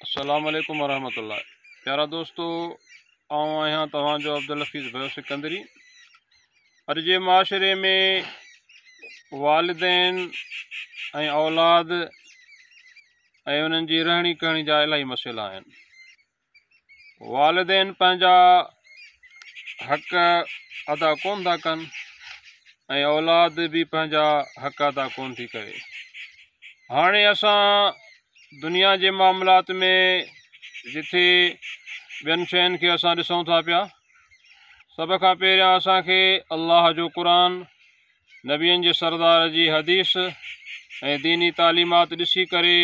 अस्सलाम वालेकुम वरहमतुल्लाह। प्यारा दोस्तों, आऊं आहियां तव्हांजो अब्दुल हफ़ीज़ भयो सिकंदरी। अॼु जे माशरे में वालिदैन ऐं औलाद ऐं उन्हनि जी रहणी कहणी जा इलाही मसइला आहिनि। वालिदैन पंहिंजा हक़ अदा कोन था कनि ऐं औलाद बि पंहिंजा हक़ अदा कोन थी करे। हाणे असां दुनिया जे मामलात में जिथे ॿियनि शयुनि खे असां ॾिसूं था पिया, सभ खां पहिरियां असांखे अल्लाह जो क़ुरान, नबियनि जे सरदार जी हदीस ऐं दीनी तालीमात ॾिसी करे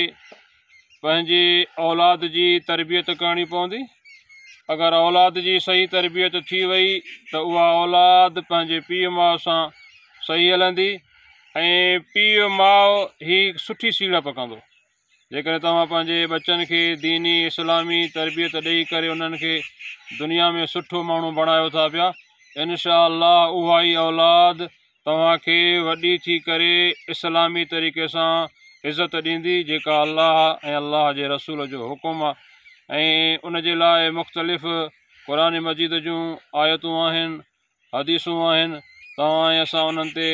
पंहिंजी औलाद जी तरबियत करणी पवंदी। अगरि औलाद जी सही तरबियत थी वई त उहा औलाद पंहिंजे पीउ माउ सां सही हलंदी ऐं पीउ माउ ही सुठी सीड़प कंदो। जेकॾहिं तव्हां पंहिंजे बचनि खे दीनी इस्लामी तरबियत ॾेई करे उन्हनि खे दुनिया में सुठो माण्हू बणायो था पिया, इनशा अल्लाह उहा ई औलाद तव्हांखे वॾी थी करे इस्लामी तरीक़े सां इज़त ॾींदी, जेका अल्लाह ऐं अल्लाह जे रसूल जो हुकुम आहे। ऐं उन जे लाइ मुख़्तलिफ़ क़ुरान मजीद जूं आयतूं आहिनि, हदीसूं आहिनि। तव्हां ऐं असां उन्हनि ते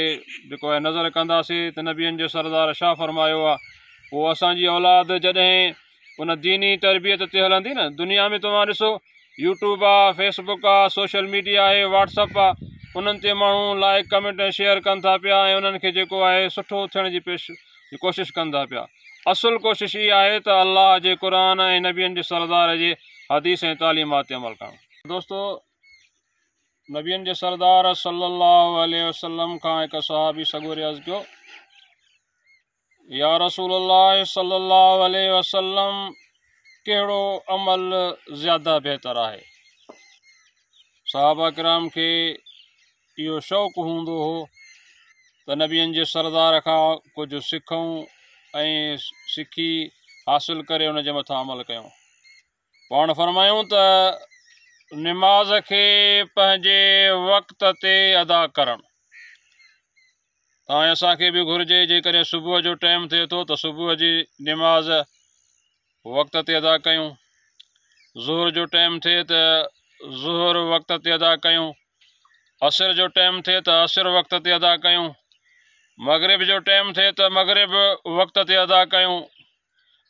जेको आहे नज़र कंदासीं त नबियनि जो सरदार छा फ़रमायो आहे। पोइ असांजी औलाद जॾहिं उन दीनी तरबियत ते हलंदी न, दुनिया में तव्हां ॾिसो यूट्यूब आहे, फेसबुक आहे, सोशल मीडिया आहे, व्हाट्सअप आहे, उन्हनि ते माण्हू लाइक कमेंट ऐं शेयर कनि था पिया ऐं उन्हनि खे जेको आहे सुठो थियण जी कोशिशि कनि था पिया। असुलु कोशिशि इहा आहे त अल्लाह जे क़ुरान ऐं नबियनि जे सरदार जे हदीस ऐं तालीमात ते अमल करणु। दोस्तो, नबियनि जे सरदार सल्लल्लाहु अलैहि वसल्लम खां हिकु सहाबी सगोरे अर्ज़ु कयो, या रसूलल्लाह सल्लल्लाहु अलैहि वसल्लम, कहिड़ो अमल ज़्यादा बहितर आहे। सहाबा किराम खे इहो शौक़ु हूंदो हो त नबियनि जे सरदार खां कुझु सिखूं ऐं सिखी हासिलु करे उन जे मथां अमल कयूं। पाण फ़रमायूं त निमाज़ खे पंहिंजे वक़्त ते अदा करणु। तव्हां असांखे बि घुरिजे, जेकॾहिं सुबुह जो टाइम थिए थो त सुबुह जी निमाज़ वक़्त ते अदा कयूं। ज़ुहर जो टाइम थिए त ज़ुहर वक़्त ते अदा कयूं। असर जो टाइम थिए त असर वक़्त ते अदा कयूं। मग़रिब जो टाइम थिए त मग़रिब वक़्त ते अदा कयूं।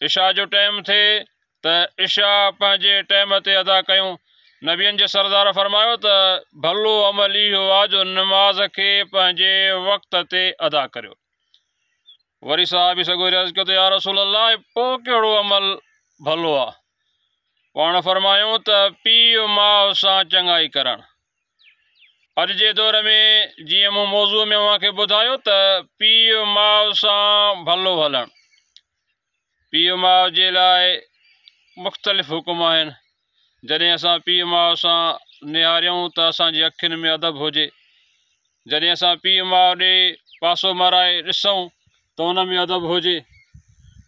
इशा जो टाइम थिए त इशा पंहिंजे टाइम ते अदा कयूं। नबियनि जे सरदार फ़रमायो त भलो अमल इहो आहे जो नमाज़ खे पंहिंजे वक़्त ते अदा करियो। वरी सहाबी सगोरे अर्ज़ु कयो त या रसूल अल्लाह, पोइ कहिड़ो अमल भलो आहे। पाण फ़रमायूं त पीउ माउ सां चङाई करणु। अॼु जे दौर में जीअं मूं मौज़ूअ में उन्हनि खे ॿुधायो त पीउ माउ सां भलो हलणु। पीउ माउ जे लाइ मुख़्तलिफ़ हुकुम आहिनि। जॾहिं असां पीउ माउ सां निहारियूं त असांजी अखियुनि में अदब हुजे। जॾहिं असां पीउ माउ ॾे पासो मराए ॾिसूं त उन में अदब हुजे।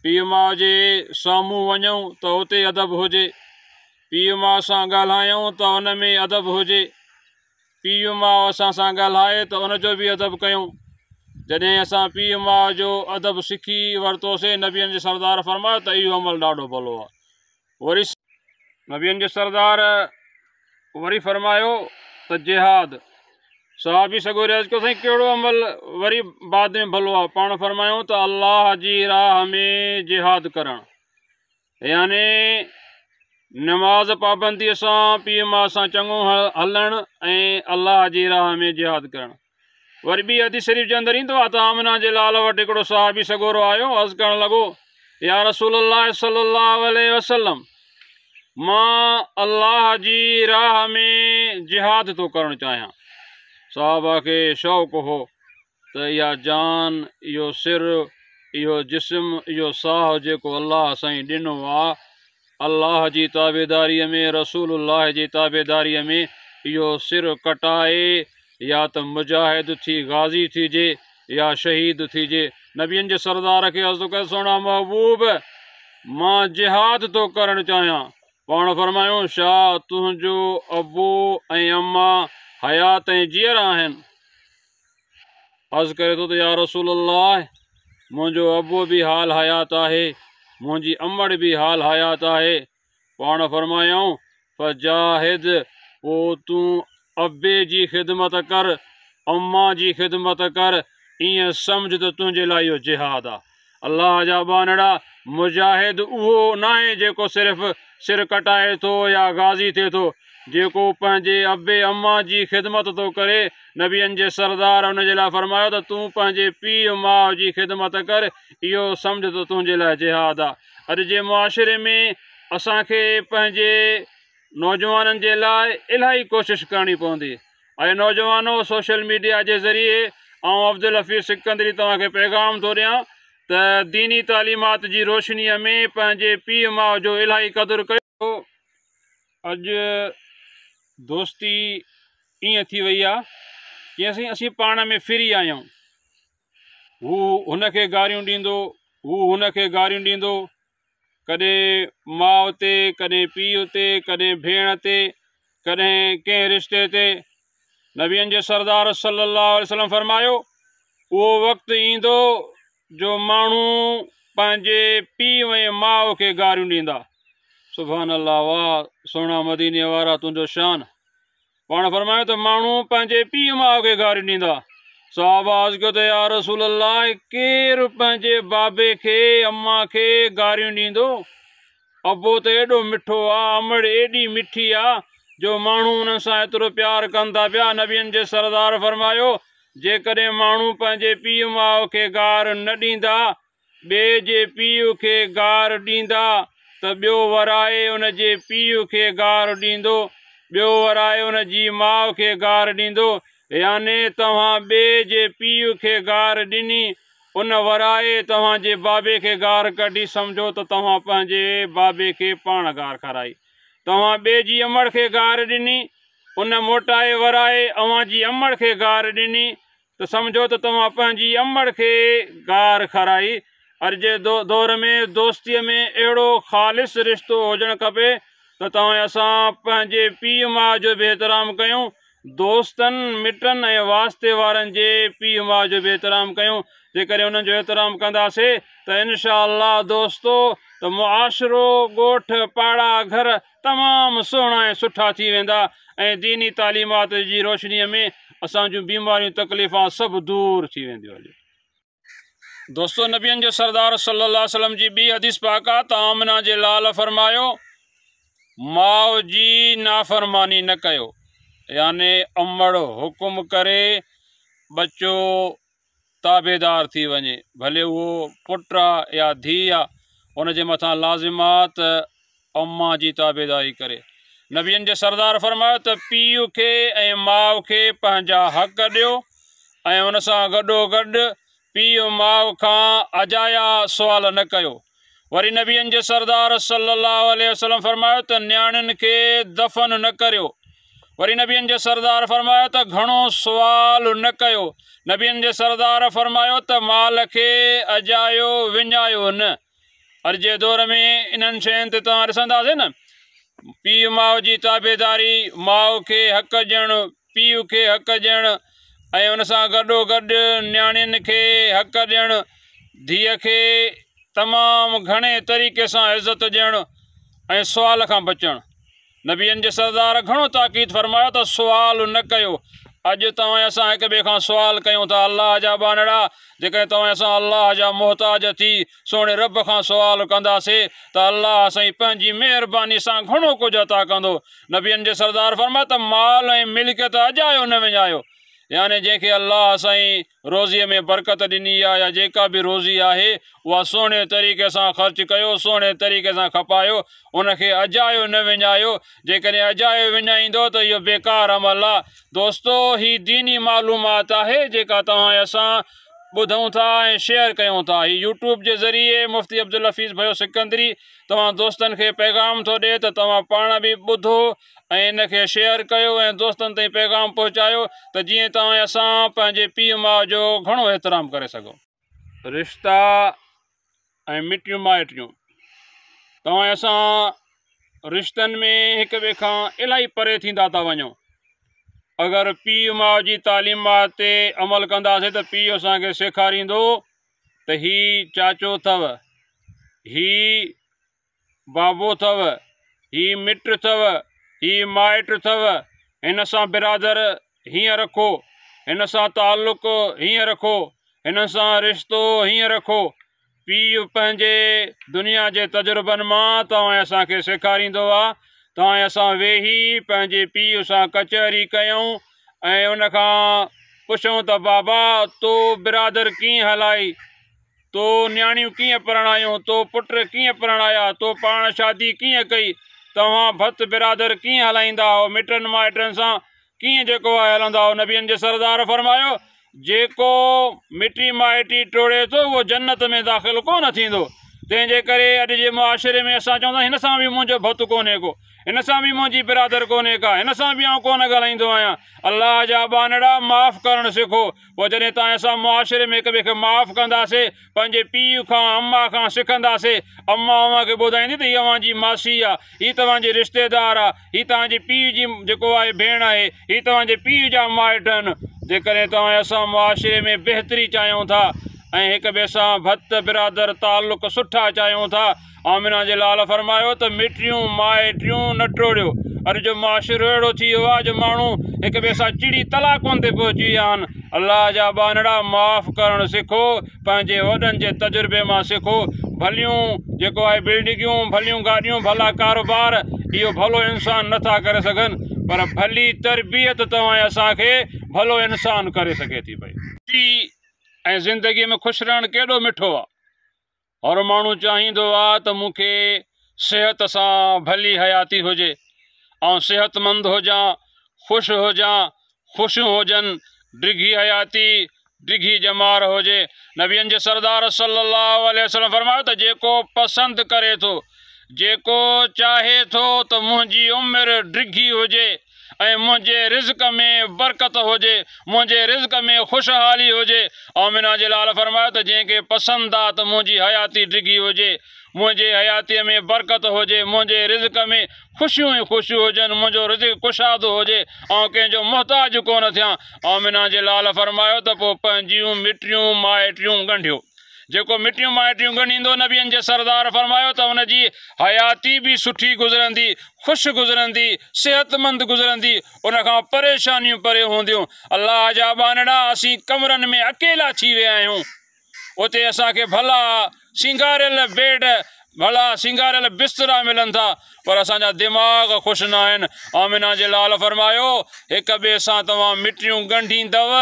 पीउ माउ जे साम्हूं वञूं त उते अदब हुजे। पीउ माउ सां ॻाल्हायूं त उन में अदब हुजे। पीउ माउ असां सां ॻाल्हाए त उनजो बि अदब कयूं। जॾहिं असां पीउ माउ जो अदब सिखी वरितोसीं, नबियनि जे सरदार फ़रमायो त इहो अमल ॾाढो भलो आहे। वरी नबियनि जे सरदार वरी फ़रमायो त जिहाद। सहाबी सगोरे अर्ज़ु कयो, साईं कहिड़ो अमल वरी बाद में भलो आहे। पाण फ़रमायूं त अल्लाह जी राह में जिहाद करणु, यानी नमाज़ पाबंदीअ सां पीउ माउ सां चङो हलणु ऐं अल्लाह जी राह में जिहाद करणु। वरी ॿी हदीस शरीफ़ जे अंदरि ईंदो आहे त आमना जे लाल वटि हिकिड़ो सहाबी सगोरो आयो, अर्ज़ु करणु लॻो, या रसूलल्लाह सल्लल्लाहु अलैहि वसल्लम, मां अल्लाह जी राह में जिहाद थो करणु चाहियां। सहाबा खे शौक़ु हो त इहा जान, इहो सिर, इहो जिस्म, इहो साहु जेको अल्लाह साईं ॾिनो आहे, अल्लाह जी ताबेदारीअ में, रसूलुल्लाह जी ताबेदारीअ में इहो सिर कटाए या त मुजाहिद थी गाज़ी थिजे या शहीद थिजे। नबियनि जे सरदार खे अर्ज़ु कयो, सोना महबूब, मां जिहाद थो करणु चाहियां। पाण फ़रमायूं, छा तुंहिंजो अबू ऐं अम्मा हयात ऐं जीअर आहिनि? अर्ज़ु करे थो त या रसूलल्लाह, मुंहिंजो अबू बि हाल हयात आहे मुंहिंजी अमड़ बि हाल हयात आहे। पाण फरमायूं फजाहिद, पोइ तूं अबे जी ख़िदमत कर, अम्मा जी ख़िदमत कर, ईअं सम्झ त तुंहिंजे लाइ इहो जिहाद आहे। अलाह जा बानड़ा, मुजाहिद उहो न आहे जेको सिर्फ़ु सिर कटाए थो या गाज़ी थिए थो, जेको पंहिंजे अबे अम्मा जी ख़िदमत थो करे। नबियनि जे सरदार उन जे लाइ फरमायो त तूं पंहिंजे पीउ माउ जी ख़िदमत कर, इहो सम्झ त तुंहिंजे लाइ जिहाद आहे। अॼु जे मुआशिरे में असांखे पंहिंजे नौजवाननि जे लाइ इलाही कोशिशि करणी पवंदी। ऐं नौजवानो, सोशल मीडिया जे ज़रिए अब्दुल हफ़ीज़ सिकंदरी तव्हांखे पैगाम थो ॾियां त दीनी तालीमात जी रोशनीअ में पंहिंजे पीउ माउ जो इलाही क़दुरु कयो। अॼु दोस्ती ईअं थी वई आहे की असीं पाण में फिरी आहियूं। हू हुनखे गारियूं ॾींदो, हू हुनखे गारियूं ॾींदो, कॾहिं माउ ते, कॾहिं पीउ ते, कॾहिं भेण ते, कॾहिं कंहिं रिश्ते ते। नबियनि जे सरदार सल्लल्लाहु अलैहि वसल्लम फरमायो, उहो वक़्तु ईंदो जो माण्हू पंहिंजे पीउ ऐं माउ खे गारियूं ॾींदा। सुभान अल्लाह, वाह सोना मदीने वारा तुंहिंजो शान। पाण फरमायो त माण्हू पंहिंजे पीउ माउ खे गारियूं ॾींदा। सहाबा अर्ज़ कयो त या रसूल अल्लाह, केरु पंहिंजे बाबे खे, अम्मा खे गारियूं ॾींदो? अबो त एॾो मिठो आहे, अमड़ एॾी मिठी आहे जो माण्हू उन्हनि सां एतिरो प्यारु कनि था पिया। नबियनि जे सरदार फरमायो, जेकॾहिं माण्हू पंहिंजे पीउ माउ खे गार न ॾींदा, ॿिए जे पीउ खे गार ॾींदा त ॿियो वराए उन जे पीउ खे गार ॾींदो, ॿियो वराए उन जी माउ खे गार ॾींदो। याने तव्हां ॿिए जे पीउ खे गार ॾिनी, उन वराए तव्हांजे बाबे खे गार कढी, सम्झो त तव्हां पंहिंजे बाबे खे पाण गार खाराई। तव्हां ॿिए जी अमड़ खे गार ॾिनी, उन मोटाए वराए अव्हां जी अमड़ खे गार ॾिनी, त सम्झो त तव्हां पंहिंजी अमड़ खे गार खाराई। अॼु जे दौर में दोस्तीअ में अहिड़ो ख़ालिस रिश्तो हुजणु खपे त असां पंहिंजे पीउ माउ जो बि एतिराम कयूं, दोस्तनि मिटनि ऐं वास्ते वारनि जे पीउ माउ जो बि एतिराम कयूं। जेकॾहिं उन्हनि जो एतिराम कंदासीं त इनशा अल्लाह दोस्तो त मुआशिरो, ॻोठ, पाड़ा, घर तमामु सुहिणा ऐं सुठा थी वेंदा ऐं दीनी तालीमात जी रोशनीअ में असां जूं बीमारियूं तकलीफ़ां सभु दूर थी वेंदियूं। दोस्तो, नबियनि जे सरदार सल्लल्लाहु अलैहि वसल्लम जी ॿी हदीस पाक आहे त आमना जे लाल फरमायो, माउ जी नाफ़रमानी न कयो। याने अमड़ हुकुम करे बच्चो ताबेदार थी वञे, भले उहो पुटु आहे या धीउ आहे, उनजे मथां लाज़िमात अम्मा जी ताबेदारी करे। नबियनि जे सरदार फरमायो त पीउ खे ऐं माउ खे पंहिंजा हक़ ॾियो ऐं उन सां गॾोगॾु पीउ माउ खां अजाया सुवाल न कयो। वरी नबियनि जे सरदार सल्लल्लाहु अलैहि वसल्लम फरमायो त नियाणियुनि खे दफ़न न करियो। वरी नबियनि जे सरदार फरमायो त घणो सुवाल न कयो। नबियनि जे सरदार फरमायो त माल खे अजायो विञायो न। अॼु जे दौर में इन्हनि शयुनि ते तव्हां ॾिसंदासीं न, पीउ माउ जी ताबेदारी, माउ खे हक़ ॾियणु, पीउ खे हक़ ॾियणु ऐं उन सां गॾोगॾु नियाणियुनि खे हक़ ॾियणु, धीअ खे तमामु घणे तरीक़े सां इज़त ॾियणु ऐं सुवाल खां बचणु। नबियनि जे सरदार घणो ताक़ीद फरमायो त सुवाल न कयो। अॼु तव्हां असां हिक ॿिए खां सुवाल कयूं था। अलाह जा बानड़ा, जेकॾहिं तव्हां असां अलाह जा मोहताज थी सोणे रब खां सुवाल कंदासीं त अलाह साईं पंहिंजी महिरबानी सां घणो कुझु अता कंदो। नबियनि जे सरदार फरमायो त माल ऐं मिल्कियत अजायो न विञायो। याने जंहिंखे अलाह साईं रोज़ीअ में बरकत ॾिनी आहे या जेका बि रोज़ी आहे उहा सुहिणे तरीक़े सां ख़र्च कयो, सुहिणे तरीक़े सां खपायो, उनखे अजायो न विञायो। जेकॾहिं अजायो विञाईंदो त इहो बेकार अमल आहे। दोस्तो, ही दीनी मालूमात आहे जेका तव्हां असां ॿुधूं था ऐं शेयर कयूं था। ही यूट्यूब जे ज़रिए मुफ़्ती अब्दुल हफ़ीज़ भयो सिकंदरी तव्हां दोस्तनि खे पैगाम थो ॾिए त तव्हां पाण बि ॿुधो ऐं इनखे शेयर कयो ऐं दोस्तनि ताईं पैगाम पहुचायो त जीअं तव्हां असां पंहिंजे पीउ माउ जो घणो एतिराम करे सघूं। रिश्ता ऐं मिटियूं माइटियूं, तव्हां असां रिश्तनि में हिक ॿिए खां इलाही परे थींदा था वञूं। अगरि पीउ माउ जी तालीमात ते अमल कंदासीं त पीउ असांखे सेखारींदो त हीउ चाचो अथव, ही बाबो अथव, ही मिट अथव, ही माइट अथव, हिन सां बिरादर हीअं रखो, हिन सां तालुक़ हीअं रखो, हिन सां रिश्तो हीअं रखो। पीउ पंहिंजे दुनिया जे तजुर्बनि मां तव्हां असांखे सेखारींदो आहे। तव्हां असां वेही पंहिंजे पीउ सां कचहरी कयूं ऐं उनखां पुछूं त बाबा तो बिरादर कीअं हलाई, तो न्याणियूं कीअं परणायूं, तो पुट कीअं परणाया, तो पाण शादी कीअं कई, तव्हां भत बिरादर कीअं हलाईंदा हुओ, मिटनि माइटनि सां कीअं जेको आहे हलंदा हुओ। नबियनि जे सरदार फरमायो जेको मिटी माइटी टोड़े थो उहो जन्नत में दाख़िल कोन थींदो। तंहिंजे करे अॼु जे मुआशिरे में असां चवंदा हिन सां बि मुंहिंजो भतु कोन्हे को, हिन सां बि मुंहिंजी बिरादर कोन्हे का, हिन सां बि आउं कोन ॻाल्हाईंदो आहियां। अलाह जा बानड़ा माफ़ु करणु सिखो। पोइ जॾहिं तव्हां असां मुआशिरे में हिक ॿिए खे माफ़ु कंदासीं, पंहिंजे पीउ खां अम्मा खां सिखंदासीं। अम्मा अव्हां खे ॿुधाईंदी त हीअ अव्हांजी मासी आहे, हीअ तव्हांजी रिश्तेदार आहे, हीअ तव्हांजे पीउ जी जेको आहे भेण आहे, हीअ तव्हांजे पीउ जा माइट आहिनि। जेकॾहिं तव्हां असां मुआशिरे में बहितरी चाहियूं था ऐं हिक ॿिए सां भत बिरादर तालुक़ सुठा चाहियूं था, आमिना जे लाल फरमायो त मिटियूं माइटियूं न टोड़ियो। अॼु जो मुआशिरो अहिड़ो थी वियो आहे जो माण्हू हिक ॿिए सां चिड़ी तलाकुनि ते पहुची विया आहिनि। अलाह जा बानड़ा माफ़ु करणु सिखो, पंहिंजे वॾनि जे तजुर्बे मां सिखो। भलियूं जेको आहे बिल्डिंगूं, भलियूं गाॾियूं, भला कारोबार इहो भलो इंसानु नथा करे सघनि, पर भली तरबियत तव्हां असांखे भलो इंसानु करे सघे थी पई। ऐं ज़िंदगीअ में ख़ुशि रहणु केॾो मिठो आहे। हर माण्हू चाहींदो आहे त मूंखे सिहत सां भली हयाती हुजे, ऐं सिहतमंद हुजां, ख़ुशि हुजां, ख़ुशियूं हुजनि, डिघी हयाती, डिघी जमार हुजे। नबियनि जे सरदार सल्लल्लाहु अलैहि वसल्लम फरमायो त जेको पसंदि करे थो, जेको चाहे थो त मुंहिंजी उमिरि डिघी हुजे ऐं मुंहिंजे रिज़्क़ में बरकत हुजे, मुंहिंजे रिज़्क़ में ख़ुशहाली हुजे। आमिना जे लाल फरमायो त जंहिंखे पसंदि आहे त मुंहिंजी हयाती डिघी हुजे, मुंहिंजे हयातीअ में बरकत हुजे, मुंहिंजे रिज़्क़ में ख़ुशियूं ई ख़ुशियूं हुजनि, मुंहिंजो रिज़्क़ कुशादो हुजे ऐं कंहिंजो मुहताज कोन थियां। आमिना जे लाल फरमायो त पोइ पंहिंजियूं मिटियूं माइटियूं ॻंढियो। जेको मिटियूं माइटियूं ॻंढींदो, नबियनि जे सरदार फरमायो त हुनजी हयाती बि सुठी गुज़रंदी, ख़ुशि गुज़रंदी, सिहतमंद गुज़रंदी, उनखां परेशानियूं परे हूंदियूं। अलाह जा बानड़ा असीं कमरनि में अकेला थी विया आहियूं, उते असांखे भला सिंगारियल बेड, भला सिंगारियल बिस्तरा मिलनि था, पर असांजा दिमाग़ ख़ुशि न आहिनि। आमिना जे लाल फरमायो हिक ॿिए सां तव्हां मिटियूं ॻंढींदव,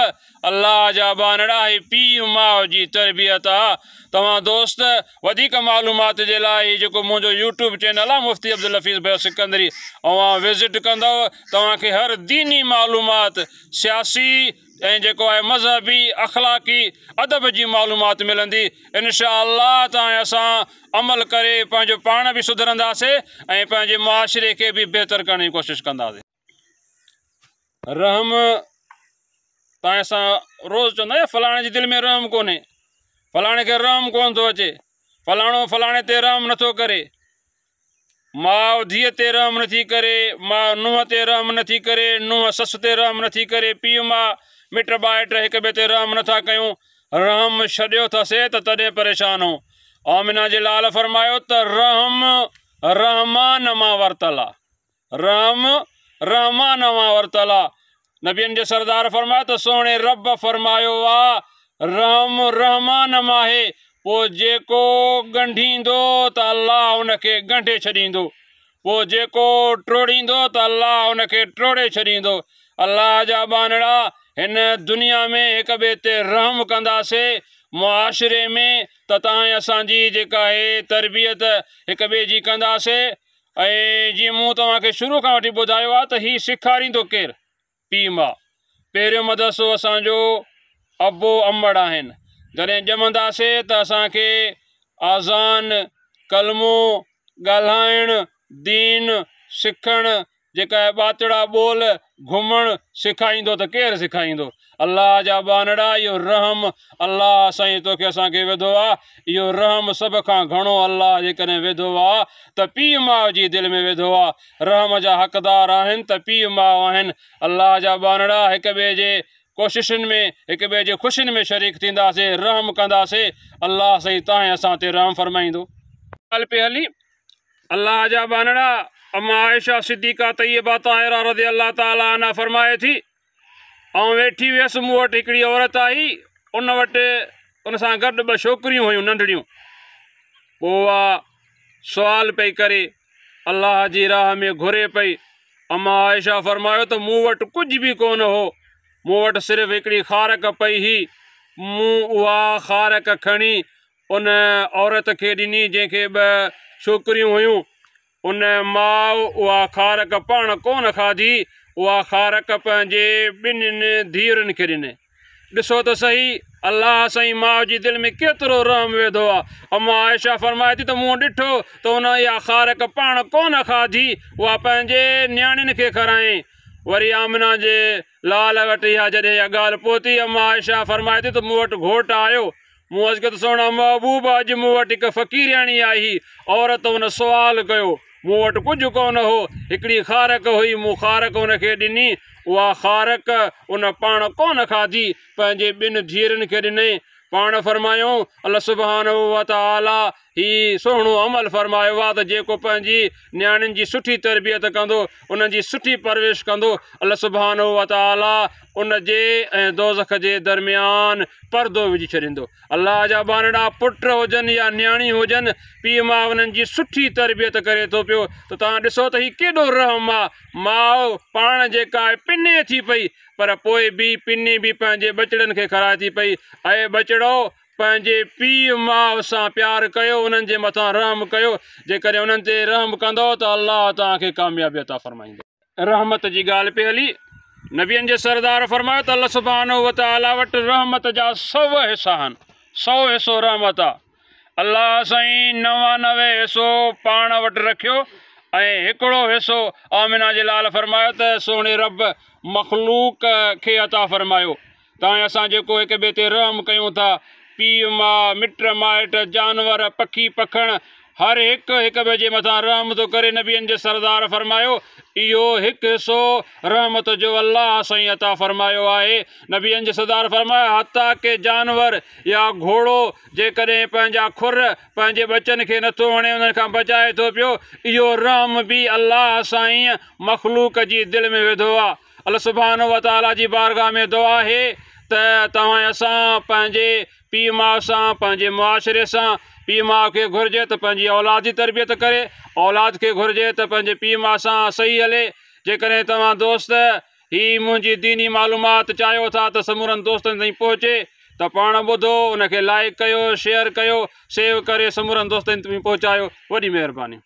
अलाह जा बानड़ा ही पीउ माउ जी तरबियत आहे। तव्हां दोस्त वधीक मालूमात जे लाइ जेको मुंहिंजो यूट्यूब चैनल आहे मुफ्ती अब्दुल हफ़ीज़ भाई सिकंदरी, अवां विज़िट कंदव, तव्हांखे हर दीनी मालूमात, सियासी ऐं जेको आहे मज़हबी, अख़लाक़ी, अदब जी मालूमात मिलंदी। इंशाअल्लाह तव्हां असां अमल करे पंहिंजो पाण बि सुधरंदासीं ऐं पंहिंजे मुआशिरे खे बि बहितर करण जी कोशिशि कंदासीं। रहम, तव्हां असां रोज़ु चवंदा आहियूं फलाणे जी दिलि में रहम कोन्हे, फलाणे खे रहम कोन थो अचे, फलाणो फलाणे ते रहम नथो करे, माउ धीअ ते रहम नथी करे, माउ नुंहं ते रहम नथी करे, नुंहं ससु ते रहम नथी करे, पीउ माउ मिट माइट हिक ॿिए ते रहम नथा कयूं। रहम छॾियो अथसीं त तॾहिं परेशान हो। आमिना जे लाल फरमायो त रहम रहमान मां वरितल आहे, रहम रहमान मां वरितल आहे। नबियनि जे सरदार फरमायो त सोणे रब फरमायो आहे रहम रहमान मां आहे, पोइ जेको ॻंढींदो त अलाह उनखे ॻंढे छॾींदो, पोइ जेको टोड़ींदो त अलाह उनखे टोड़े छॾींदो। अलाह जा बानड़ा हिन दुनिया में हिक ॿिए ते रहम कंदासीं, मुआशिरे में त तव्हां असांजी जेका आहे तरबियत हिक ॿिए जी कंदासीं। ऐं जीअं मूं तव्हांखे शुरू खां वठी ॿुधायो आहे त हीउ सेखारींदो केरु, पीउ माउ। पहिरियों मदरसो असांजो अबो अम्बड़ आहिनि। जॾहिं ॼमंदासीं त असांखे आज़ान, कलमो, ॻाल्हाइणु, दीन सिखणु, जेका आहे ॿातड़ा ॿोल, घुमणु सेखारींदो त केरु सेखारींदो। अलाह जा बानड़ा इहो रहम अलाह साईं तोखे असांखे विधो आहे, इहो रहम सभ खां घणो अलाह जेकॾहिं विधो आहे त पीउ माउ जी दिलि में विधो आहे। रहम जा हक़दार आहिनि त पीउ माउ आहिनि। अलाह जा बानड़ा हिक ॿिए जे कोशिशुनि में, हिक ॿिए जे ख़ुशियुनि में शरीक थींदासीं, रहम कंदासीं, अलाह साईं तव्हां असां ते रहम फरमाईंदो। ॻाल्हि पे हली अल्लाह जा बानड़ा अम्मा आयशा सिद्दीक़ा तय्यबा ताहिरा रज़ियल्लाहु ताला अन्हा फरमाए थी ऐं वेठी हुयसि मूं वटि हिकिड़ी औरत आई उन वटि उन सां गॾु ॿ छोकिरियूं हुयूं नंढड़ियूं पोइ उहा सुवाल पई करे अल्लाह जी राह में घुरे पई अम्मा आयशा फरमायो त मूं वटि कुझु बि कोन हो मूं वटि सिर्फ़ु हिकिड़ी खारक पई हुई मूं उहा खारक खणी उन औरत खे ॾिनी जंहिंखे ॿ छोकिरियूं हुयूं उन माउ उहा खारक पाण कोन खाधी उहा खारक पंहिंजे ॿिन्हिनि धीअरुनि खे ॾिने ॾिसो त सही अल्लाह साईं माउ जी दिलि में केतिरो रहम वेधो आहे अम्मा आयशा फरमाए थी त मूं ॾिठो त उन इहा खारक पाण कोन खाधी उहा पंहिंजे नियाणियुनि खे खारायईं वरी आमिना जे लाल वटि इहा जॾहिं इहा ॻाल्हि पहुती अम्मा आयशा फरमाए थी त मूं वटि घोटु आयो मूं अर्ज़ु कयो त सोना महबूब अॼु मूं वटि हिकु फ़क़ीरियाणी आई औरत उन सुवालु कयो मूं वटि कुझु कोन हो हिकिड़ी खारक हुई मूं खारक उनखे ॾिनी उहा खारक उन पाण कोन खाधी पंहिंजे ॿिनि धीअरुनि खे ॾिनई पाण फरमायूं अल्लाह सुब्हानहू व तआला ही सुहिणो अमल फरमायो आहे त जेको पंहिंजी नियाणियुनि जी सुठी तरबियत कंदो उन्हनि जी सुठी परवरिश कंदो अल्लाह सुब्हानहू व तआला उन जे ऐं दोज़ख जे दरमियान परदो विझी छॾींदो अल्लाह जा बानड़ा पुट हुजनि या नियाणियूं हुजनि पीउ माउ उन्हनि जी सुठी तरबियत करे थो पियो त तव्हां ॾिसो त हीउ केॾो रहम आहे माउ पाण जेका आहे पिने थी पई पर पोइ बि पिनी बि पंहिंजे बचड़नि खे खाराए थी पई ऐं बचड़ो पंहिंजे पीउ माउ सां प्यारु कयो उन्हनि जे मथां रहम कयो जेकॾहिं उन्हनि ते रहम कंदो त अल्लाह तव्हांखे कामयाबी अता फरमाईंदो रहमत जी ॻाल्हि पे हली नबियनि जे सरदार फरमायो त अल्लाह सुब्हानहू व तआला वटि रहमत जा 100 हिसा आहिनि 100 हिसो रहमत आहे अल्लाह साईं 99 हिसो पाण वटि रखियो ऐं हिकिड़ो हिसो आमिना जे लाल फरमायो त सोणे रब मख़लूक खे अता फरमायो तव्हां असां जेको हिक ॿिए ते रहम कयूं था पीउ माउ मिट माइट जानवर पखी पखण हर हिकु ॿिए जे मथां रहम थो करे नबियनि जे सरदार फरमायो इहो हिकु हिसो रहमत जो अल्लाह साईं अता फरमायो आहे नबियनि जे सरदार फरमायो हता के जानवर या घोड़ो जेकॾहिं पंहिंजा खुर पंहिंजे बचनि खे नथो हणे उन्हनि खां बचाए थो पियो इहो रहम बि अल्लाह साईं मख़लूक जी दिलि में विधो आहे अल्लाह सुब्हानहू व तआला जी बारगाह में दुआ आहे त तव्हां असां पंहिंजे पीउ माउ सां पंहिंजे मुआशिरे सां पीउ माउ खे घुरिजे त पंहिंजी औलाद जी तरबियत करे औलाद खे घुरिजे त पंहिंजे पीउ माउ सां सही हले जेकॾहिं तव्हां दोस्त ही मुंहिंजी दीनी मालूमात चाहियो था त समूरनि दोस्तनि ताईं पहुचे त पाण ॿुधो उनखे लाइक कयो शेयर कयो सेव करे समूरनि दोस्तनि ताईं पहुचायो वॾी महिरबानी